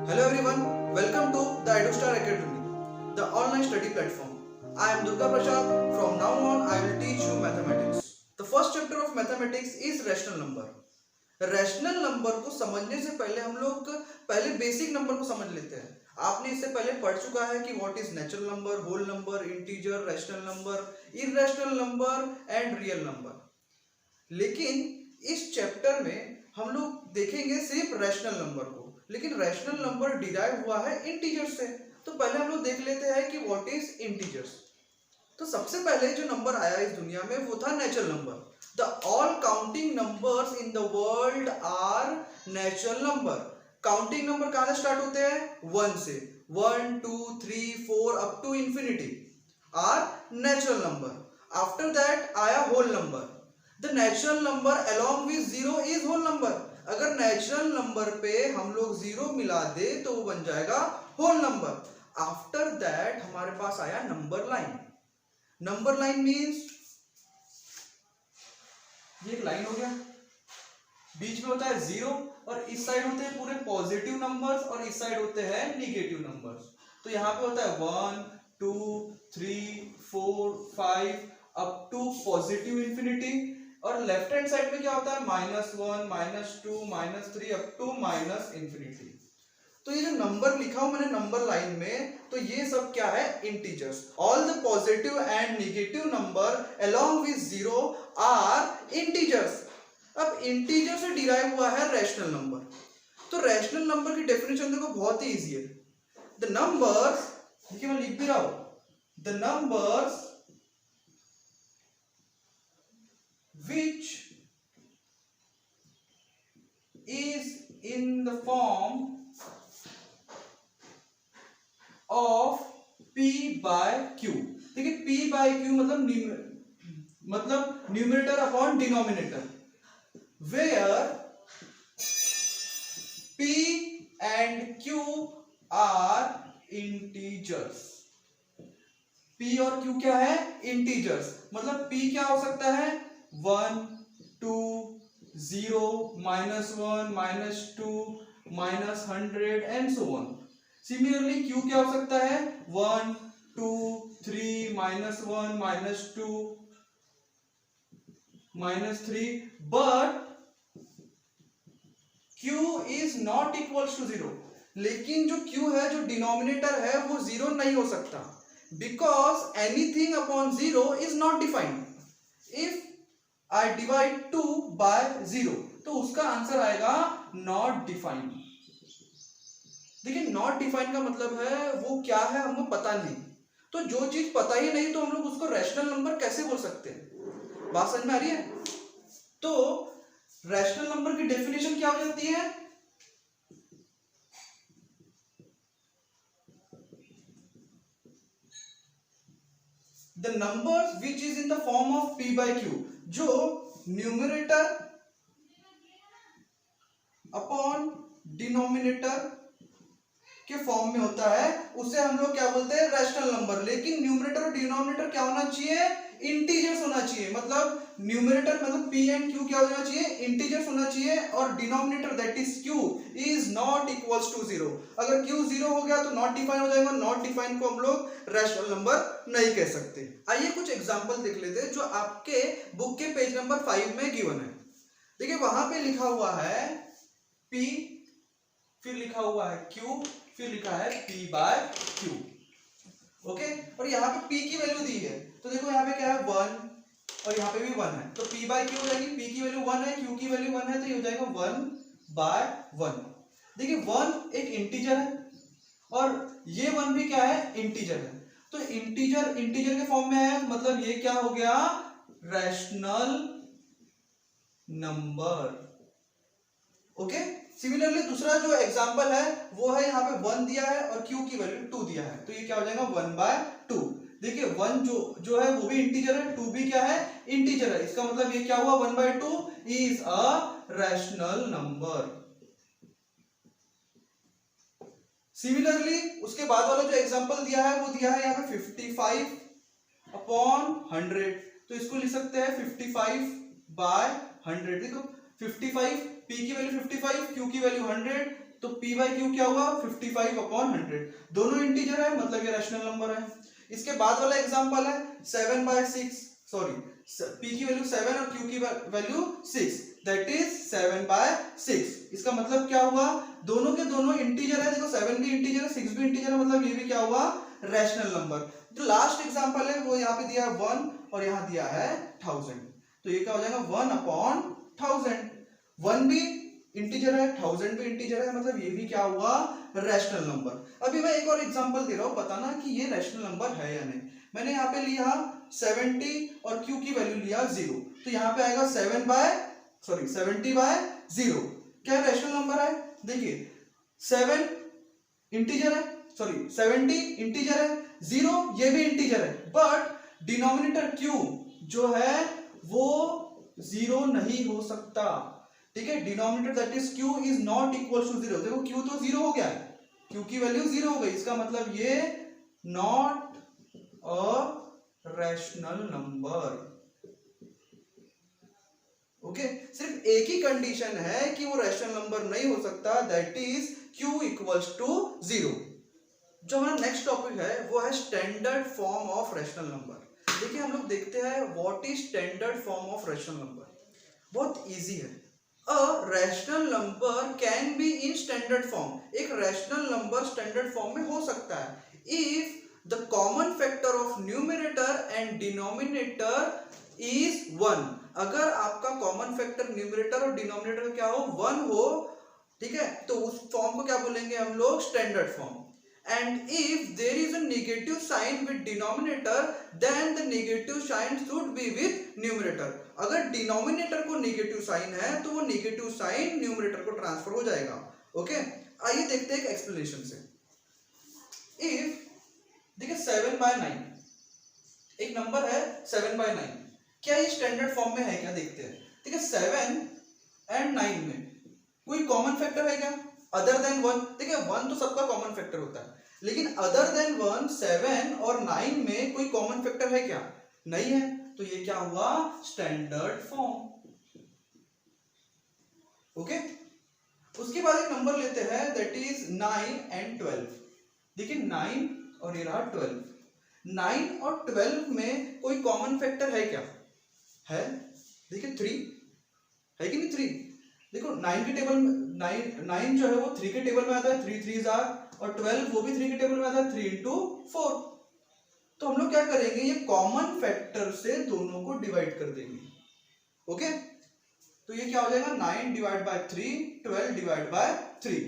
Hello everyone, welcome to the EduStar Academy, the online study platform. I am Durga Prasad. From now on, I will teach you mathematics. The first chapter of mathematics is rational number. Rational number को समझने से पहले हम लोग पहले basic number को समझ लेते हैं. आपने इससे पहले पढ़ चुका है कि what is natural number, whole number, integer, rational number, irrational number and real number. लेकिन इस चैप्टर में हम लोग देखेंगे सिर्फ रैशनल नंबर को. लेकिन रैशनल नंबर डिराइव हुआ है इंटीजर से. तो पहले हम लोग देख लेते हैं कि व्हाट इज इंटीजर्स. तो सबसे पहले जो नंबर आया इस दुनिया में वो था natural number. The all counting numbers in the world are natural number. Counting number कहां से स्टार्ट होते हैं? 1 से. 1 2 3 4 up to infinity are natural number. After that आया whole number. The natural number along with zero is whole number. अगर natural number पे हम लोग जीरो मिला दे तो वो बन जाएगा होल नंबर. आफ्टर दैट हमारे पास आया number line. Number line means ये एक लाइन हो गया, बीच में होता है जीरो और इस साइड होते हैं पूरे पॉजिटिव नंबर्स और इस साइड होते हैं निगेटिव नंबर्स. तो यहाँ पे होता है 1 2 3 4 5 अप टू पॉजिटिव इंफिनिटी. और लेफ्ट हैंड साइड में क्या होता है? -1 -2 -3 अप टू माइनस इंफिनिटी. तो ये जो नंबर लिखा हूं मैंने नंबर लाइन में, तो ये सब क्या है? Integers. All the positive and negative number along with zero are integers. अब इंटीजर से डिराइव हुआ है रैशनल नंबर. तो रैशनल नंबर की डेफिनेशन देखो बहुत ही इजी है. द नंबर्स, देखिए मैं लिख भी रहा हूं, the numbers which is in the form of p by q. देखिए p by q मतलब numerator upon denominator, where p and q are integers. p और q क्या है? इंटीजर्स. मतलब p क्या हो सकता है? 1 2 0 -1 -2 -100 and so on. Similarly q क्या हो सकता है? 1 2 3 -1 -2 -3. But q is not equals to 0. लेकिन जो q है, जो डिनोमिनेटर है, वो जीरो नहीं हो सकता. Because anything upon zero is not defined. If I divide 2 by 0 तो उसका आंसर आएगा नॉट डिफाइंड. देखिए नॉट डिफाइंड का मतलब है वो क्या है हमको पता नहीं. तो जो चीज पता ही नहीं तो हम लोग उसको रैशनल नंबर कैसे बोल सकते हैं? बात समझ में आ रही है? तो रैशनल नंबर की डेफिनेशन क्या हो जाती है? The number which is in the form of p by q. जो न्यूमरेटर अपॉन डिनोमिनेटर के फॉर्म में होता है उसे हम लोग क्या बोलते हैं? Rational number. लेकिन न्यूमरेटर और डिनोमिनेटर क्या होना चाहिए? इंटीजर्स होना चाहिए. मतलब न्यूमरेटर मतलब p एंड q क्या होना चाहिए? इंटीजर्स होना चाहिए. और denominator that is q is not equals to 0. अगर q 0 हो गया तो नॉट डिफाइन हो जाएगा. नॉट डिफाइन को हम लोग रैशनल नंबर नहीं कह सकते. आइए कुछ एग्जांपल देख लेते हैं जो आपके बुक के पेज नंबर 5 में गिवन है. देखिए वहां पे लिखा हुआ है p, फिर लिखा हुआ है q, फिर लिखा है p by q. ओके. और यहाँ पे p की वैल्यू दी है. तो देखो यहाँ पे क्या है? 1 और यहाँ पे भी 1 है. तो p by q हो जाएगी. p की वैल्यू 1 है, q की वैल्यू 1 है, तो ये हो जाएगा 1 by 1. देखिए 1 एक इंटीजर है और ये 1 भी क्या है? इंटीजर है. तो इंटीजर इंटीजर के फॉर्म में है, मतलब ये क्या हो गया? Rational number. ओके. सिमिलरली दूसरा जो एग्जांपल है वो है यहाँ पे 1 दिया है और q की वैल्यू 2 दिया है. तो ये क्या हो जाएगा? 1 by 2. देखिए 1 जो है वो भी इंटीजर है, 2 भी क्या है? इंटीजर है. इसका मतलब ये क्या हुआ? 1 by 2 is a rational number. Similarly उसके बाद वाला जो एग्जांपल दिया है वो दिया है यहाँ पे 55 अपॉन 100. तो इसको लिख सकते हैं 55 by 100. देखो 55 p की वैल्यू 55, q की वैल्यू 100, तो p बाई क्यू क्या हुआ 55/100, दोनों इंटीजर है मतलब ये रैशनल नंबर है। इसके बाद वाला एग्जांपल है 7/6, सॉरी p की वैल्यू 7 और q की वैल्यू 6, दैट इज 7/6। इसका मतलब क्या हुआ, दोनों के दोनों इंटीजर है, देखो 7 भी इंटीजर है 6 भी इंटीजर है, मतलब ये भी क्या हुआ रैशनल नंबर। जो लास्ट एग्जांपल है वो यहाँ पे दिया है 1 और यहाँ दिया है 1000, तो ये क्या हो जाएगा 1/1000। 1 भी इंटीजर है 1000 भी इंटीजर है, मतलब ये भी क्या हुआ रैशनल नंबर। अभी मैं एक और एग्जांपल दे रहा हूँ, बताना कि ये रैशनल नंबर है या नहीं। मैंने यहाँ पे लिया 70 और q की वैल्यू लिया 0, तो यहाँ पे आएगा 70/0, क्या रैशनल नंबर है। देखिए 7 इंटीजर है, सॉरी 70 इंटीजर है, 0 ये भी इंटीजर है, बट डिनोमिनेटर q जो है वो 0 नहीं हो सकता, ठीक है। Denominator that is q is not equal to 0। देखो q तो 0 हो गया है, q की वैल्यू 0 हो गई, इसका मतलब ये not a rational number. Okay, सिर्फ एक ही कंडीशन है कि वो रैशनल नंबर नहीं हो सकता, that is q equals to 0। जो हमारा नेक्स्ट टॉपिक है वो है standard form of rational number. देखिए हम लोग देखते हैं what is standard form of rational number. बहुत इजी है। A rational number can be in standard form, एक रैशनल नंबर स्टैंडर्ड फॉर्म में हो सकता है if the common factor of numerator and denominator is 1। अगर आपका कॉमन फैक्टर न्यूमरेटर और डिनोमिनेटर क्या हो 1 हो, ठीक है, तो उस फॉर्म को क्या बोलेंगे हम लोग standard form. And if there is a negative sign with denominator then the negative sign should be with numerator. अगर डिनोमिनेटर को नेगेटिव साइन है तो वो नेगेटिव साइन न्यूमरेटर को ट्रांसफर हो जाएगा। ओके, आइए देखते हैं एक एक्सप्लेनेशन से। इफ देखिए 7/9 एक नंबर है 7/9, क्या ये स्टैंडर्ड फॉर्म में है क्या, देखते हैं। ठीक है, 7 एंड 9 में कोई कॉमन फैक्टर है क्या अदर देन 1। देखिए 1 तो सबका कॉमन फैक्टर होता है, लेकिन अदर देन 1 7 और 9 में कोई कॉमन फैक्टर है क्या, नहीं है, तो ये क्या हुआ स्टैंडर्ड फॉर्म। ओके, उसके बाद एक नंबर लेते हैं दैट इज 9 एंड 12। देखिए 9 और ये रहा 12, 9 और 12 में कोई कॉमन फैक्टर है क्या, है, देखिए 3 है कि नहीं, 3। देखो 9 के टेबल में 9 जो है वो 3 के टेबल में आता है, 3 3 और 12 वो भी 3 के टेबल में आता है, 3 into 4। तो हम लोग क्या करेंगे, ये कॉमन फैक्टर से दोनों को डिवाइड कर देंगे। ओके, तो ये क्या हो जाएगा 9 डिवाइड बाय 3, 12 डिवाइड बाय 3।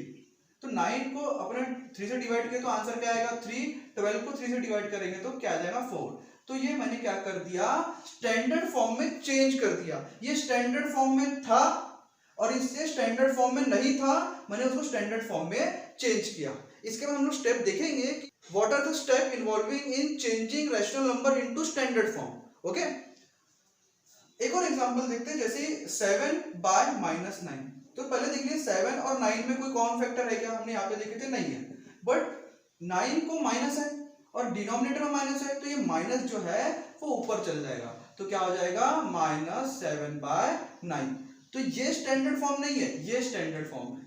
तो 9 को अपने 3 से डिवाइड किया तो आंसर क्या आएगा 3, 12 को 3 से डिवाइड करेंगे तो क्या आ जाएगा 4। तो ये मैंने क्या कर दिया, स्टैंडर्ड फॉर्म में चेंज कर दिया। ये स्टैंडर्ड फॉर्म में था और इससे स्टैंडर्ड फॉर्म में नहीं था, मैंने उसको स्टैंडर्ड फॉर्म में चेंज किया। इसके बाद हम लोग स्टेप देखेंगे कि what are the step involving in changing rational number into standard form. Okay, एक और एग्जांपल देखते हैं, जैसे 7/-9। तो पहले देखिए 7 और 9 में कोई कॉमन फैक्टर है क्या, हमने यहाँ पे देखे थे नहीं है, बट 9 को माइनस है और डिनोमिनेटर में माइनस है, तो ये माइनस जो है वो ऊपर चल जाएगा, तो क्या हो जाएगा -7/9। तो ये स्टैंडर्ड फॉर्म नहीं है, ये स्टैंडर्ड फॉर्म है।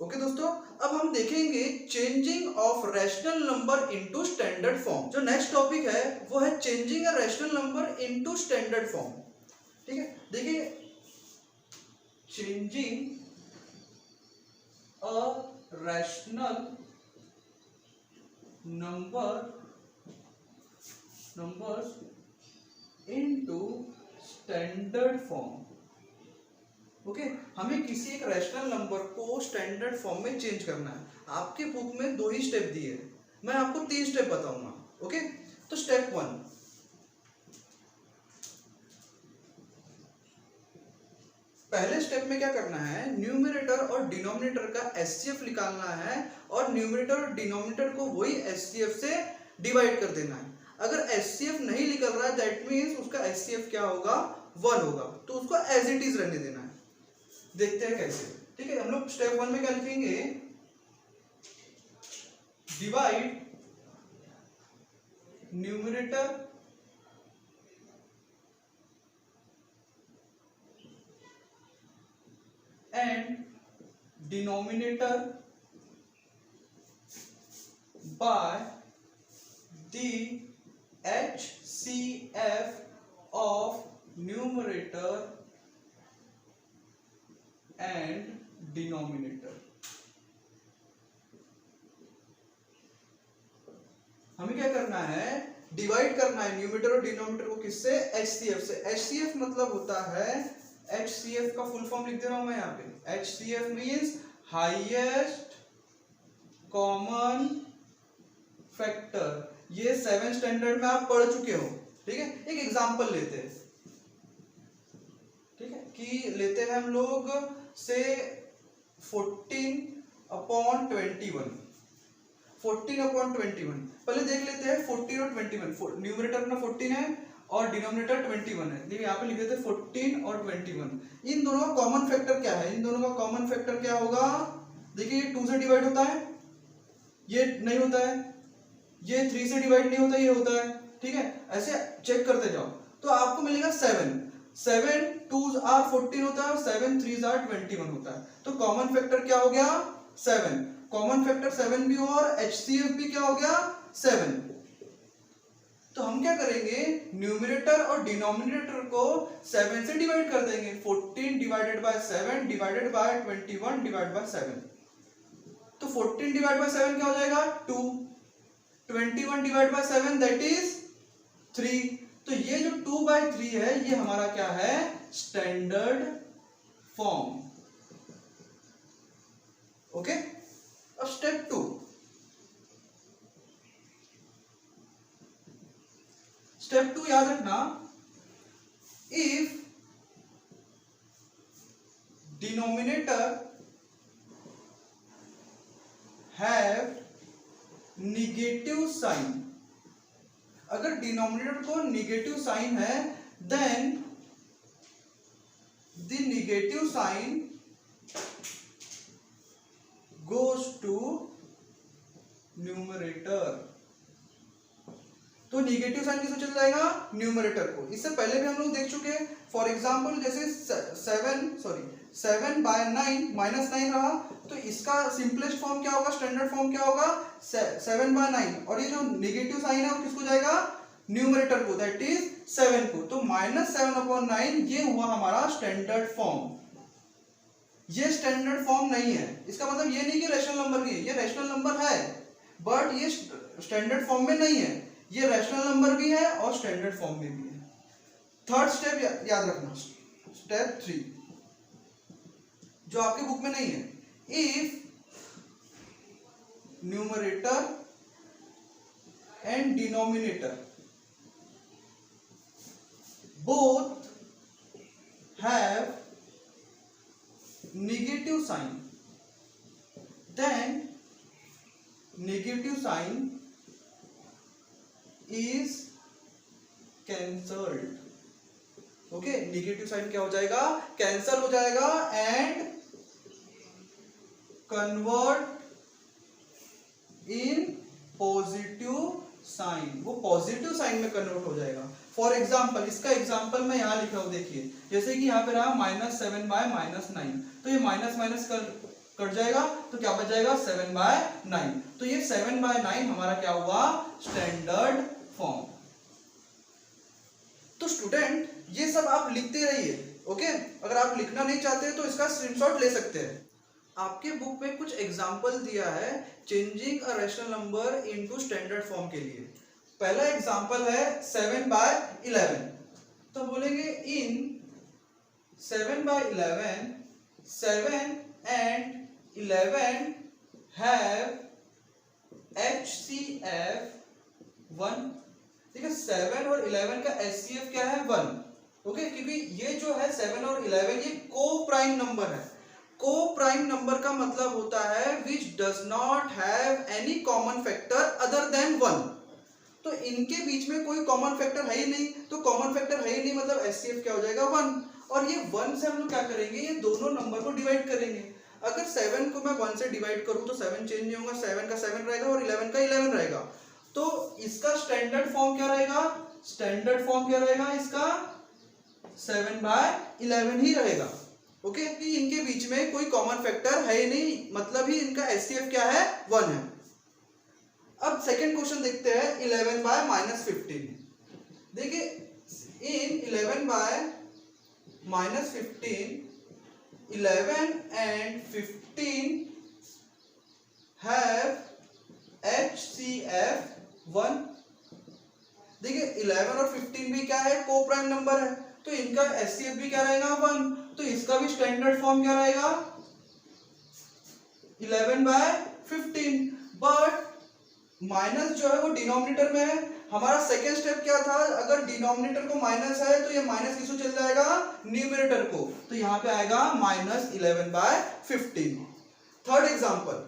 ओके दोस्तों, अब हम देखेंगे changing of rational number into standard form. जो नेक्स्ट टॉपिक है वो है चेंजिंग अ rational number into standard form. ठीक है, देखिए changing a rational numbers into standard form. Okay, हमें किसी एक रैशनल नंबर को स्टैंडर्ड फॉर्म में चेंज करना है। आपके बुक में 2 ही स्टेप दिए हैं, मैं आपको 3 स्टेप बताऊंगा। ओके, तो स्टेप 1, पहले स्टेप में क्या करना है, न्यूमरेटर और डिनोमिनेटर का एचसीएफ निकालना है और न्यूमरेटर और डिनोमिनेटर को वही एचसीएफ से डिवाइड कर देना है। अगर एचसीएफ नहीं निकल रहा है दैट मीन्स उसका एचसीएफ क्या होगा 1 होगा, तो उसको एज इट इज रहने देना है। देखते हैं कैसे। ठीक है, हम लोग स्टेप 1 में क्या लिखेंगे, divide numerator and denominator by the HCF of numerator and denominator। हमें क्या करना है, डिवाइड करना है न्यूमरेटर और डिनोमिनेटर को किससे, HCF से। HCF मतलब होता है, HCF का फुल फॉर्म लिख दे रहा हूं मैं यहाँ पे। HCF means highest common factor. ये 7 स्टैंडर्ड में आप पढ़ चुके हो, ठीक है। एक एग्जांपल लेते हैं, ठीक है, कि लेते हैं हम लोग से 14/21। 14/21 पहले देख लेते हैं 14 और 21। न्यूमरेटर अपना 14 है और डिनोमिनेटर 21 है, लेकिन यहाँ पे लिख देते हैं 14 और 21। इन दोनों का कॉमन फैक्टर क्या है, इन दोनों का कॉमन फैक्टर क्या होगा, देखिए ये 2 से डिवाइड होता है, ये नहीं होता है, ये 3 से डिवाइड नहीं होता, ये होता है, ठीक है। ऐसे चेक करते जाओ तो आपको मिलेगा 7 2s are 14 होता है और 7 3s are 21 होता है। तो कॉमन फैक्टर क्या हो गया, 7। कॉमन फैक्टर 7 भी हुआ और HCF भी क्या हो गया, 7। तो हम क्या करेंगे, न्यूमरेटर और डिनोमिनेटर को 7 से डिवाइड कर देंगे। 14 divided by 7 divided by 21 divide by 7। तो 14 डिवाइड बाय 7 क्या हो जाएगा, 2। 21 डिवाइड बाय 7 दैट इज 3। तो ये जो 2/3 है ये हमारा क्या है, स्टैंडर्ड फॉर्म। ओके, अब स्टेप 2। स्टेप 2 याद रखना, if denominator have negative sign, अगर डिनोमिनेटर को निगेटिव साइन है then the negative sign goes to numerator. तो निगेटिव साइन किसको चला जाएगा, न्यूमरेटर को। इससे पहले भी हम लोग देख चुके हैं, फॉर एग्जांपल जैसे 7/9 -9 रहा, तो इसका सिंपलेस्ट फॉर्म क्या होगा, स्टैंडर्ड फॉर्म क्या होगा, 7/9। और ये जो नेगेटिव साइन है वो किसको जाएगा, न्यूमरेटर को, दैट इज 7 को। तो -7/9 ये हुआ हमारा स्टैंडर्ड फॉर्म। ये स्टैंडर्ड फॉर्म नहीं है, इसका मतलब ये नहीं कि रैशनल नंबर नहीं है, ये रैशनल नंबर है बट ये स्टैंडर्ड फॉर्म में नहीं है। ये रैशनल नंबर भी है और स्टैंडर्ड फॉर्म में भी है। थर्ड स्टेप याद रखना, स्टेप 3 जो आपके बुक में नहीं है, if numerator and denominator both have negative sign, then negative sign is cancelled। Okay, negative sign क्या हो जाएगा, कैंसल हो जाएगा and convert in positive sign, वो पॉजिटिव साइन में कन्वर्ट हो जाएगा। फॉर एग्जाम्पल, इसका एग्जाम्पल मैं यहाँ लिखा हूं, देखिए जैसे कि यहाँ पे रहा -7/-9, तो ये माइनस कट जाएगा, तो क्या बच जाएगा 7/9। तो ये 7/9 हमारा क्या हुआ, स्टैंडर्ड फॉर्म। तो स्टूडेंट ये सब आप लिखते रहिए, ओके। अगर आप लिखना नहीं चाहते तो इसका स्क्रीनशॉट ले सकते हैं। आपके बुक में कुछ एग्जाम्पल दिया है चेंजिंग अ rational number into standard form के लिए। पहला एग्जाम्पल है 7/11। तो बोलेंगे इन 7/11 7 and 11 have HCF 1। ठीक है, 7 और 11 का HCF क्या है, 1। ओके, क्योंकि ये जो है 7 और 11 ये को प्राइम नंबर है। को प्राइम नंबर का मतलब होता है which does not have any common factor other than 1। तो इनके बीच में कोई कॉमन फैक्टर है ही नहीं, तो कॉमन फैक्टर है ही नहीं मतलब HCF क्या हो जाएगा, 1। और ये 1 से हम लोग क्या करेंगे, ये दोनों नंबर को डिवाइड करेंगे। अगर 7 को मैं 1 से डिवाइड करूं तो 7 चेंज नहीं होगा, 7 का 7 रहेगा और 11 का 11 रहेगा। तो इसका स्टैंडर्ड फॉर्म क्या रहेगा, स्टैंडर्ड फॉर्म क्या रहेगा इसका 7/11 ही रहेगा। ओके, कि इनके बीच में कोई कॉमन फैक्टर है ही नहीं, मतलब ही इनका HCF क्या है, 1 है। अब सेकंड क्वेश्चन देखते हैं 11 बाय -15। देखिए इन 11 बाय -15, 11 and 15 have HCF 1। देखिए 11 और 15 भी क्या है, को प्राइम नंबर है, तो इनका HCF भी क्या रहेगा, 1। तो इसका भी स्टैंडर्ड फॉर्म क्या रहेगा, 11 बाय 15। बट माइनस जो है वो डिनोमिनेटर में है। हमारा सेकेंड स्टेप क्या था, अगर डिनोमिनेटर को माइनस है तो ये माइनस किसको चल जाएगा, न्यूमरेटर को, तो यहाँ पे आएगा -11 by 15। Third example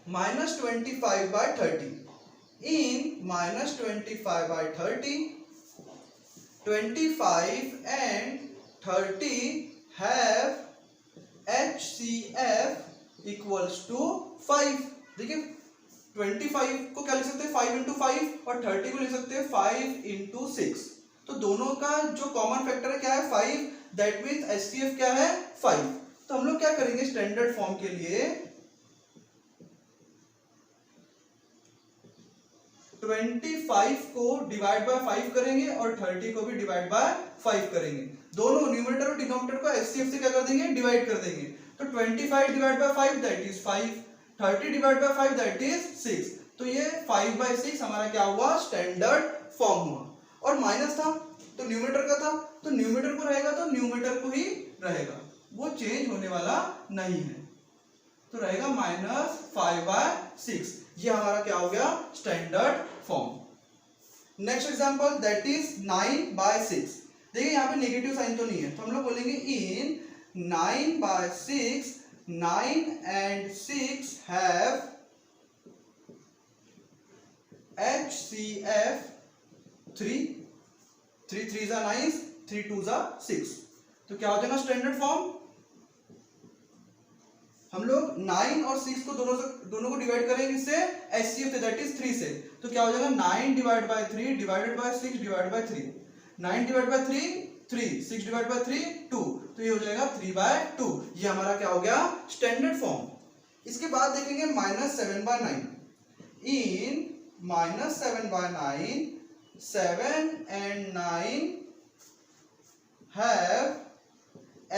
-25 by 30। In -25 by 30, 25 and 30 have HCF equals to 5। देखिए 25 को क्या लिख सकते हैं, 5 into 5, और 30 को लिख सकते हैं 5 into 6। तो दोनों का जो कॉमन फैक्टर है क्या है, 5। दैट मीन्स HCF क्या है, 5। तो हम लोग क्या करेंगे स्टैंडर्ड फॉर्म के लिए, 25 को डिवाइड बाय 5 करेंगे और 30 को भी डिवाइड बाय 5 करेंगे। दोनों न्यूमरेटर और डिनोमिनेटर को HCF से क्या कर देंगे, डिवाइड कर देंगे। तो 25 divide by 5 that is 5, 30 divide by 5 that is 6। तो ये 5/6 हमारा क्या हुआ, स्टैंडर्ड फॉर्म हुआ। और माइनस था तो न्यूमरेटर का था, तो न्यूमरेटर को रहेगा तो न्यूमरेटर को ही रहेगा, वो चेंज होने वाला नहीं है। तो रहेगा -5/6। ये हमारा क्या हो गया, standard form. Next example that is 9/6। देखिए यहाँ पे नेगेटिव साइन तो नहीं है, तो हम लोग बोलेंगे इन 9/6, 9 and 6 have HCF 3। 3 3s are 9, 3 2s are 6। तो क्या हो जाएगा स्टैंडर्ड फॉर्म, हम लोग 9 और 6 को दोनों को डिवाइड करेंगे इससे, HCF से दैट इज 3 से। तो क्या हो जाएगा 9 divide by 3 divided by 6 divide by 3। 9 divide by 3 3, 6 divide by 3 2, तो ये हो जाएगा 3/2। ये हमारा क्या हो गया, स्टैंडर्ड फॉर्म। इसके बाद देखेंगे -7/9। इन -7/9, 7 and 9 have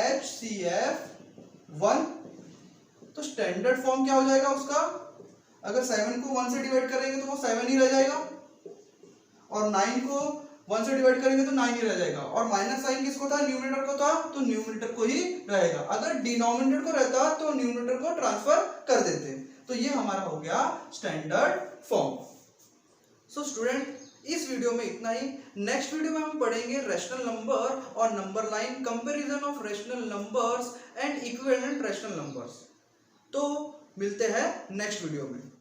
HCF 1। तो स्टैंडर्ड फॉर्म क्या हो जाएगा उसका, अगर 7 को 1 से डिवाइड करेंगे तो वो 7 ही रह जाएगा, और 9 को 1 से डिवाइड करेंगे तो 9 ही रह जाएगा, और माइनस साइन किसको था, न्यूमरेटर को था, तो न्यूमरेटर को ही रहेगा। अगर डिनोमिनेटर को रहता तो न्यूमरेटर को ट्रांसफर कर देते। तो ये हमारा हो गया स्टैंडर्ड फॉर्म। सो स्टूडेंट, इस वीडियो में इतना ही। नेक्स्ट वीडियो में हम पढ़ेंगे रैशनल नंबर और number line, comparison of rational numbers and equivalent rational numbers. तो मिलते हैं नेक्स्ट वीडियो में।